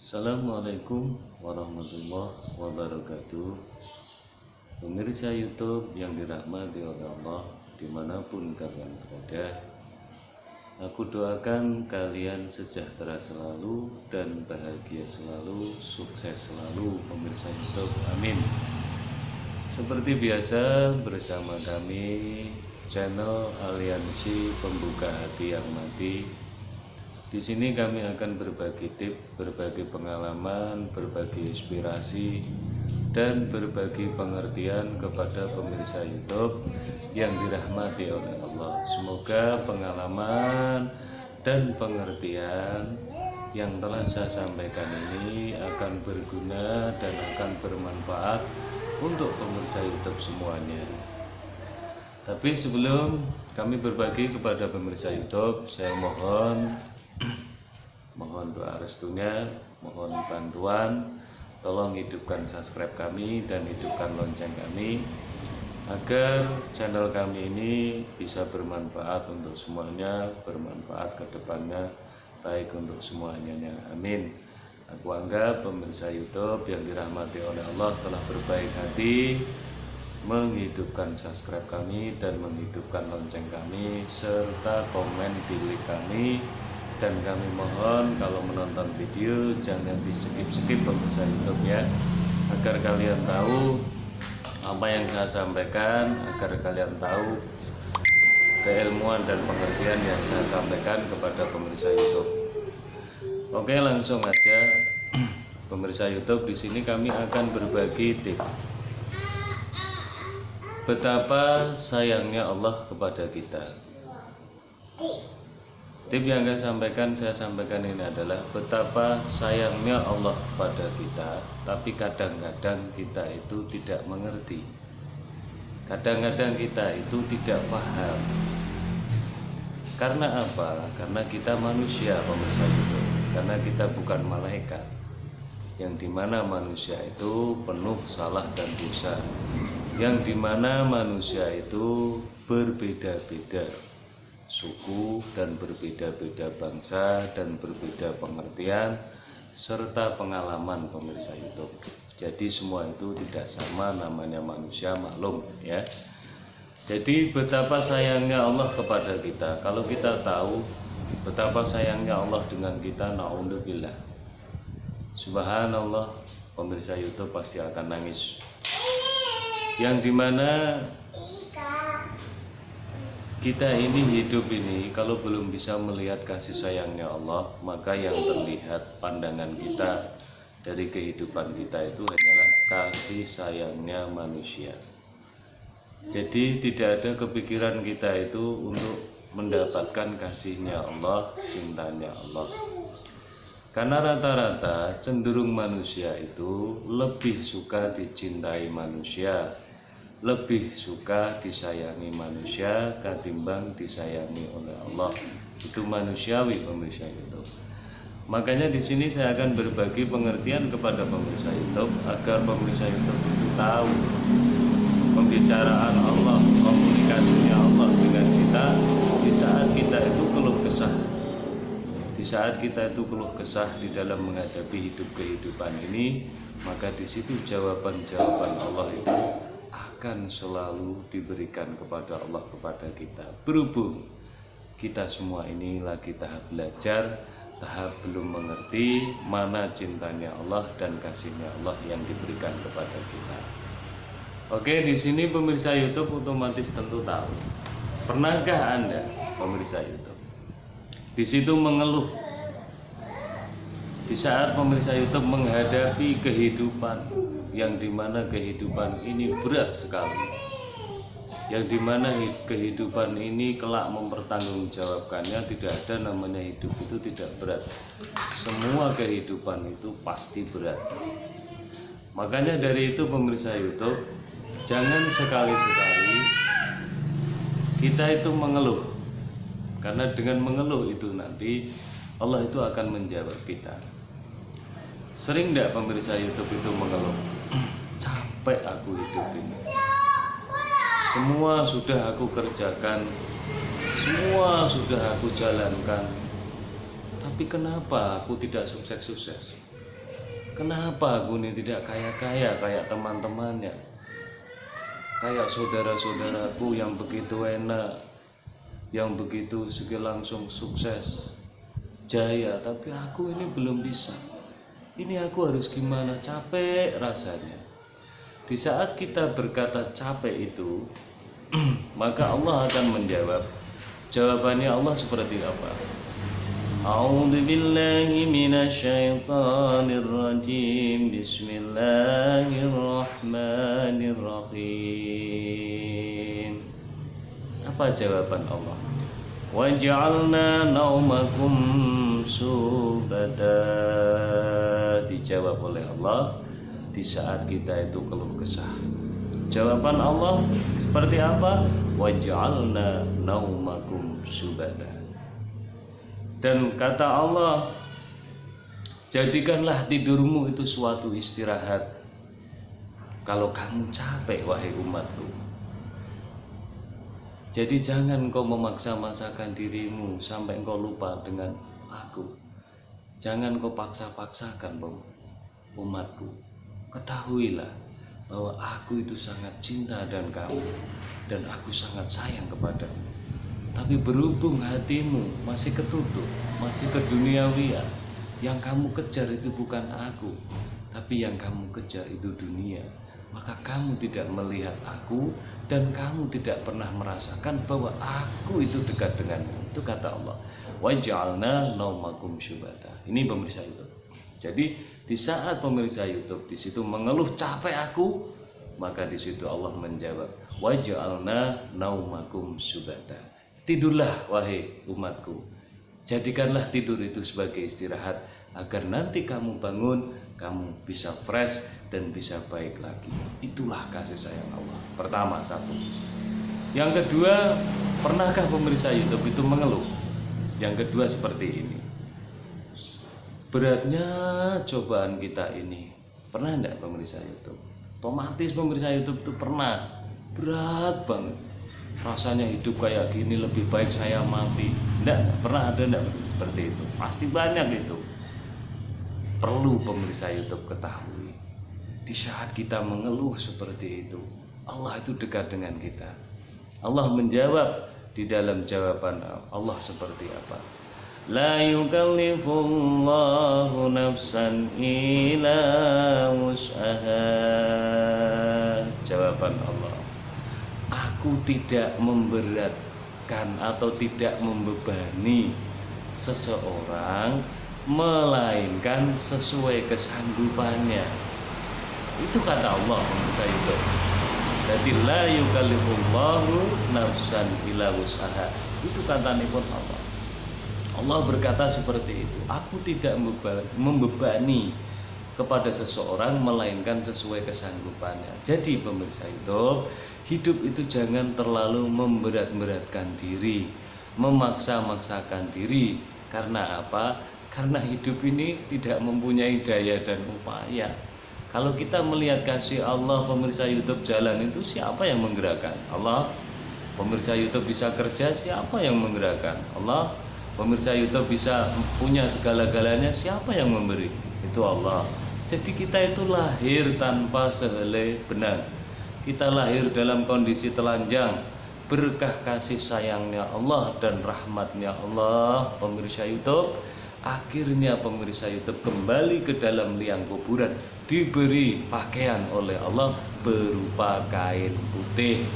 Assalamualaikum warahmatullahi wabarakatuh. Pemirsa YouTube yang dirahmati oleh Allah dimanapun kalian berada, aku doakan kalian sejahtera selalu dan bahagia selalu, sukses selalu pemirsa YouTube, amin. Seperti biasa bersama kami channel Aliansi Pembuka Hati Yang Mati. Di sini kami akan berbagi tips, berbagi pengalaman, berbagi inspirasi, dan berbagi pengertian kepada pemirsa YouTube yang dirahmati oleh Allah. Semoga pengalaman dan pengertian yang telah saya sampaikan ini akan berguna dan akan bermanfaat untuk pemirsa YouTube semuanya. Tapi sebelum kami berbagi kepada pemirsa YouTube, saya mohon doa restunya, mohon bantuan, tolong hidupkan subscribe kami dan hidupkan lonceng kami agar channel kami ini bisa bermanfaat untuk semuanya, bermanfaat ke depannya, baik untuk semuanya, amin. Aku anggap pemirsa YouTube yang dirahmati oleh Allah telah berbaik hati menghidupkan subscribe kami dan menghidupkan lonceng kami serta komen di like kami. Dan kami mohon kalau menonton video jangan di skip pemirsa YouTube ya, agar kalian tahu apa yang saya sampaikan, agar kalian tahu keilmuan dan pengertian yang saya sampaikan kepada pemirsa YouTube. Oke, langsung aja pemirsa YouTube, di sini kami akan berbagi tips betapa sayangnya Allah kepada kita. Tips yang saya sampaikan ini adalah betapa sayangnya Allah pada kita, tapi kadang-kadang kita itu tidak mengerti. Kadang-kadang kita itu tidak paham. Karena apa? Karena kita manusia pemirsa itu. Karena kita bukan malaikat. Yang dimana manusia itu penuh salah dan dosa. Yang dimana manusia itu berbeda-beda suku dan berbeda-beda bangsa dan berbeda pengertian serta pengalaman pemirsa YouTube. Jadi semua itu tidak sama, namanya manusia, maklum ya. Jadi betapa sayangnya Allah kepada kita. Kalau kita tahu betapa sayangnya Allah dengan kita, naudzubillah, subhanallah, pemirsa YouTube pasti akan nangis. Yang dimana kita ini hidup ini kalau belum bisa melihat kasih sayangnya Allah, maka yang terlihat pandangan kita dari kehidupan kita itu hanyalah kasih sayangnya manusia. Jadi tidak ada kepikiran kita itu untuk mendapatkan kasihnya Allah, cintanya Allah. Karena rata-rata cenderung manusia itu lebih suka dicintai manusia, lebih suka disayangi manusia ketimbang disayangi oleh Allah. Itu manusiawi pemirsa YouTube. Makanya di sini saya akan berbagi pengertian kepada pemirsa YouTube agar pemirsa YouTube itu tahu pembicaraan Allah, komunikasinya Allah dengan kita di saat kita itu keluh kesah. Di saat kita itu keluh kesah di dalam menghadapi hidup kehidupan ini, maka di situ jawaban-jawaban Allah itu akan selalu diberikan kepada Allah kepada kita. Berhubung kita semua ini lagi tahap belajar, tahap belum mengerti mana cintanya Allah dan kasihnya Allah yang diberikan kepada kita. Oke, di sini pemirsa YouTube otomatis tentu tahu. Pernahkah Anda pemirsa YouTube di situ mengeluh? Di saat pemirsa YouTube menghadapi kehidupan yang dimana kehidupan ini berat sekali, yang dimana kehidupan ini kelak mempertanggungjawabkannya, tidak ada namanya hidup itu tidak berat. Semua kehidupan itu pasti berat. Makanya dari itu pemirsa YouTube, jangan sekali-sekali kita itu mengeluh, karena dengan mengeluh itu nanti Allah itu akan menjawab kita. Sering tidak pemirsa YouTube itu mengeluh? Capek aku hidup ini, semua sudah aku kerjakan, semua sudah aku jalankan, tapi kenapa aku tidak sukses-sukses? Kenapa aku ini tidak kaya-kaya kayak teman-temannya, kayak saudara-saudaraku yang begitu enak, yang begitu langsung sukses, jaya, tapi aku ini belum bisa. Ini aku harus gimana? Capek rasanya. Di saat kita berkata capek itu, maka Allah akan menjawab. Jawabannya Allah seperti apa? A'udzu billahi minasyaitonir rajim. Bismillahirrahmanirrahim. Apa jawaban Allah? Waj'alna naumakum subata. Dijawab oleh Allah di saat kita itu keluh kesah. Jawaban Allah seperti apa? Waj'alna naumakum subata. Dan kata Allah, jadikanlah tidurmu itu suatu istirahat. Kalau kamu capek wahai umatku. Jadi jangan kau memaksa-maksakan dirimu sampai kau lupa dengan aku. Jangan kau paksa-paksakan umatku. Ketahuilah bahwa aku itu sangat cinta dan kamu, dan aku sangat sayang kepadamu. Tapi berhubung hatimu masih ketutup, masih keduniawian, yang kamu kejar itu bukan aku, tapi yang kamu kejar itu dunia, maka kamu tidak melihat aku dan kamu tidak pernah merasakan bahwa aku itu dekat denganmu. Itu kata Allah. Waj'alna naumakum syubata. Ini pemirsa YouTube. Jadi di saat pemirsa YouTube di situ mengeluh capek aku, maka di situ Allah menjawab, waj'alna naumakum syubata. Tidurlah wahai umatku. Jadikanlah tidur itu sebagai istirahat agar nanti kamu bangun, kamu bisa fresh dan bisa baik lagi. Itulah kasih sayang Allah. Pertama, satu. Yang kedua, pernahkah pemirsa YouTube itu mengeluh? Yang kedua seperti ini. Beratnya cobaan kita ini. Pernah enggak pemirsa YouTube? Otomatis pemirsa YouTube itu pernah. Berat banget. Rasanya hidup kayak gini lebih baik saya mati. Enggak, pernah ada enggak seperti itu? Pasti banyak itu. Perlu pemirsa YouTube ketahui, di saat kita mengeluh seperti itu, Allah itu dekat dengan kita. Allah menjawab di dalam jawaban Allah seperti apa? La yukallifullahu nafsan illa wus'aha. Jawaban Allah, aku tidak memberatkan atau tidak membebani seseorang melainkan sesuai kesanggupannya. Itu kata Allah pemirsa itu. Jadi la yukallifullahu nafsan illa wus'aha. Itu katanipun Allah. Allah berkata seperti itu. Aku tidak membebani kepada seseorang melainkan sesuai kesanggupannya. Jadi pemirsa itu, hidup itu jangan terlalu memberat-beratkan diri, memaksa-maksakan diri. Karena apa? Karena hidup ini tidak mempunyai daya dan upaya. Kalau kita melihat kasih Allah, pemirsa YouTube jalan itu siapa yang menggerakkan? Allah. Pemirsa YouTube bisa kerja, siapa yang menggerakkan? Allah. Pemirsa YouTube bisa punya segala-galanya, siapa yang memberi? Itu Allah. Jadi kita itu lahir tanpa sehelai benang. Kita lahir dalam kondisi telanjang. Berkah kasih sayangnya Allah dan rahmatnya Allah, pemirsa YouTube. Akhirnya pemirsa YouTube kembali ke dalam liang kuburan, diberi pakaian oleh Allah berupa kain putih.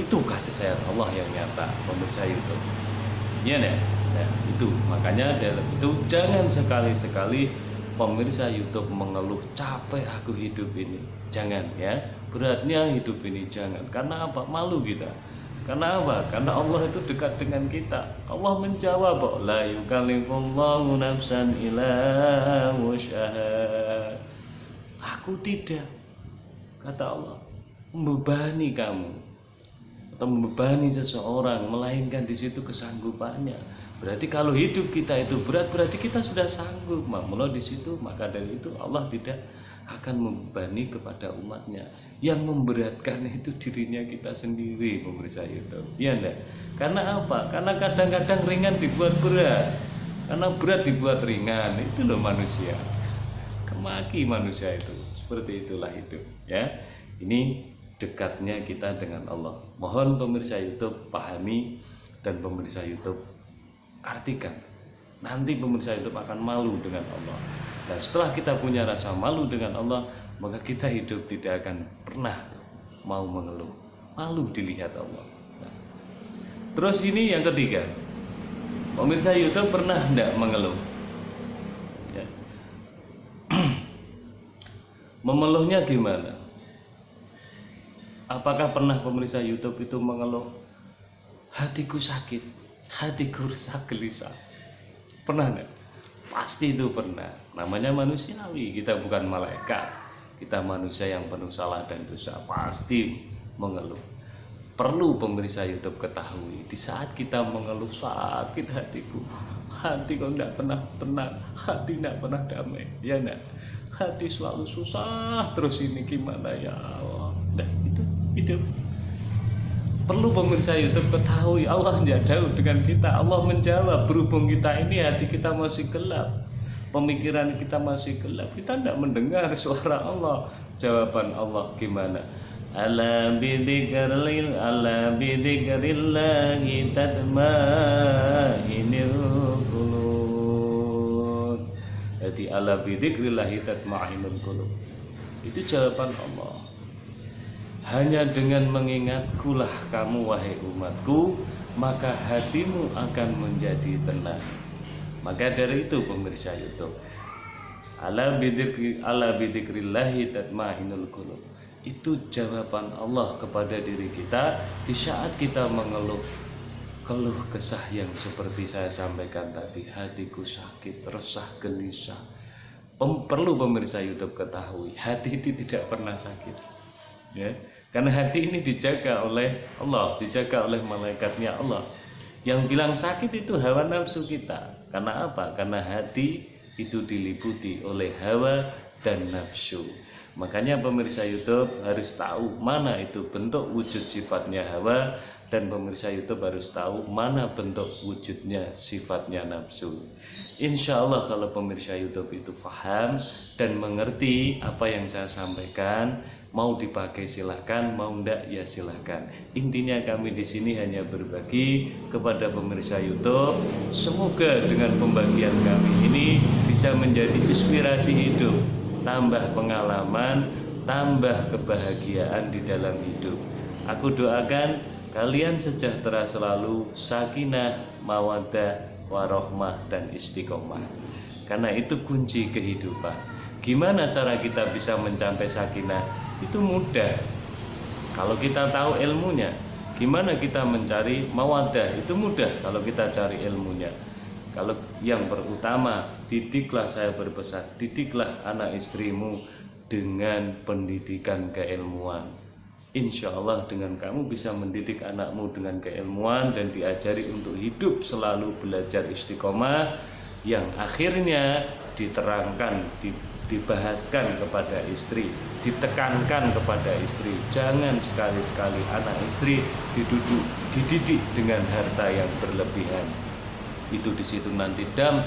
Itu kasih sayang Allah yang nyata, pemirsa YouTube. Iya nih, nah, itu makanya dalam itu jangan sekali-sekali pemirsa YouTube mengeluh capek aku hidup ini. Jangan ya, beratnya hidup ini jangan. Karena apa? Malu kita. Karena apa? Karena Allah itu dekat dengan kita. Allah menjawab, la yukallifullahu nafsan illa wus'aha. Aku tidak, kata Allah, membebani kamu atau membebani seseorang melainkan di situ kesanggupannya. Berarti kalau hidup kita itu berat, berarti kita sudah sanggup. Mula di situ, maka dari itu Allah tidak akan membebani kepada umatnya. Yang memberatkan itu dirinya kita sendiri, pemirsa YouTube. Iya enggak? Karena apa? Karena kadang-kadang ringan dibuat berat. Karena berat dibuat ringan. Itu loh manusia. maki manusia itu. Seperti itulah hidup, ya. Ini dekatnya kita dengan Allah. Mohon pemirsa YouTube pahami dan pemirsa YouTube artikan. Nanti pemirsa YouTube akan malu dengan Allah. Dan setelah kita punya rasa malu dengan Allah, maka kita hidup tidak akan pernah mau mengeluh. Malu dilihat Allah. Nah, terus ini yang ketiga, pemirsa YouTube pernah tidak mengeluh? Ya. Mengeluhnya gimana? Apakah pernah pemirsa YouTube itu mengeluh? Hatiku sakit, hatiku rusak gelisah. Pernah enggak? Pasti itu pernah. Namanya manusiawi, kita bukan malaikat. Kita manusia yang penuh salah dan dosa, pasti mengeluh. Perlu pemirsa YouTube ketahui, di saat kita mengeluh sakit hatiku, hati kok tidak pernah tenang, hati tidak pernah damai, ya enggak? Hati selalu susah terus, ini gimana ya Allah? Nah, itu hidup. Perlu pemirsa YouTube ketahui, Allah tidak jauh dengan kita. Allah menjawab, berhubung kita ini hati kita masih gelap, pemikiran kita masih gelap, kita tidak mendengar suara Allah. Jawaban Allah gimana? Ala bidzikrillahi tatma'innul qulub. Jadi ala bidzikrillahi tatma'innul qulub. Itu jawaban Allah. Hanya dengan mengingatkulah kamu wahai umatku, maka hatimu akan menjadi tenang. Maka dari itu pemirsa YouTube, ala bidzikrillahi tatma'innul qulub. Itu jawaban Allah kepada diri kita di saat kita mengeluh keluh kesah yang seperti saya sampaikan tadi. Hatiku sakit, resah, gelisah. Perlu pemirsa YouTube ketahui, hati itu tidak pernah sakit, ya. Karena hati ini dijaga oleh Allah, dijaga oleh malaikatnya Allah. Yang bilang sakit itu hawa nafsu kita. Karena apa? Karena hati itu diliputi oleh hawa dan nafsu. Makanya pemirsa YouTube harus tahu mana itu bentuk wujud sifatnya hawa, dan pemirsa YouTube harus tahu mana bentuk wujudnya sifatnya nafsu. Insya Allah kalau pemirsa YouTube itu paham dan mengerti apa yang saya sampaikan, mau dipakai silahkan, mau enggak ya silahkan. Intinya kami di sini hanya berbagi kepada pemirsa YouTube. Semoga dengan pembagian kami ini bisa menjadi inspirasi hidup, tambah pengalaman, tambah kebahagiaan di dalam hidup. Aku doakan kalian sejahtera selalu, sakinah, mawaddah, warohmah, dan istiqomah. Karena itu kunci kehidupan. Gimana cara kita bisa mencapai sakinah? Itu mudah kalau kita tahu ilmunya. Gimana kita mencari mawaddah? Itu mudah kalau kita cari ilmunya. Kalau yang pertama, didiklah, saya berpesan, didiklah anak istrimu dengan pendidikan keilmuan. Insya Allah dengan kamu bisa mendidik anakmu dengan keilmuan dan diajari untuk hidup selalu belajar istiqomah, yang akhirnya diterangkan, dibahaskan kepada istri, ditekankan kepada istri. Jangan sekali-sekali anak istri dididik dengan harta yang berlebihan. Itu di situ nanti dan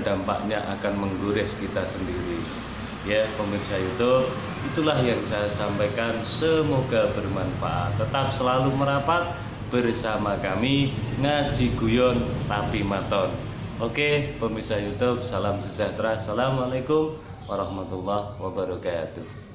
dampaknya akan menggores kita sendiri. Ya pemirsa YouTube, itulah yang saya sampaikan, semoga bermanfaat. Tetap selalu merapat bersama kami, ngaji guyon tapi maton. Oke pemirsa YouTube, salam sejahtera. Assalamualaikum warahmatullahi wabarakatuh.